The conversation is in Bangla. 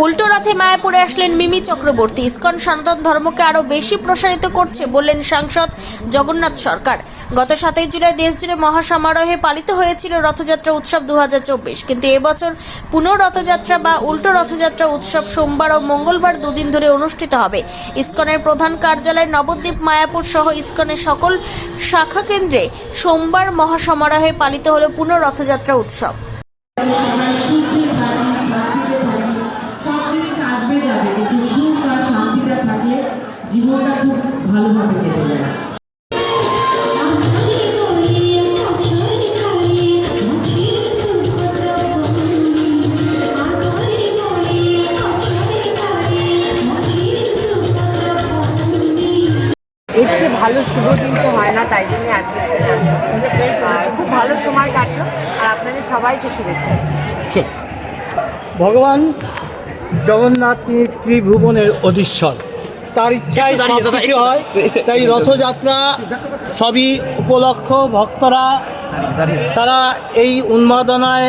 উল্টো রথে মায়াপুরে আসলেন মিমি চক্রবর্তী। ইসকন সনাতন ধর্মকে আরো বেশি প্রসারিত করছে বললেন সাংসদ জগন্নাথ সরকার। গত 7 জুলাই দেশজুড়ে মহাসমারোহে পালিত হয়েছিল রথযাত্রা উৎসব 2024, কিন্তু এবছর পুনঃ রথযাত্রা বা উল্টো রথযাত্রা উৎসব সোমবার ও মঙ্গলবার দুদিন ধরে অনুষ্ঠিত হবে। ইসকনের প্রধান কার্যালয় নবদ্বীপ, মায়াপুর সহ ইসকনের সকল শাখা কেন্দ্রে সোমবার মহাসমারোহে পালিত হলো পুনঃ রথযাত্রা উৎসব। জীবনটা খুব ভালোভাবে কেটে যায়। এর চেয়ে ভালো শুভ দিন তো হয় না, তাই জন্য আজকে আর খুব ভালো সময় কাটলো। আর আপনাদের সবাইকে শুভেচ্ছা। ভগবান জগন্নাথ ত্রিভুবনের অধীশ্বর, তার ইচ্ছায় সব কিছু হয়। তাই রথযাত্রা সবই উপলক্ষ, ভক্তরা তারা এই উন্মাদনায়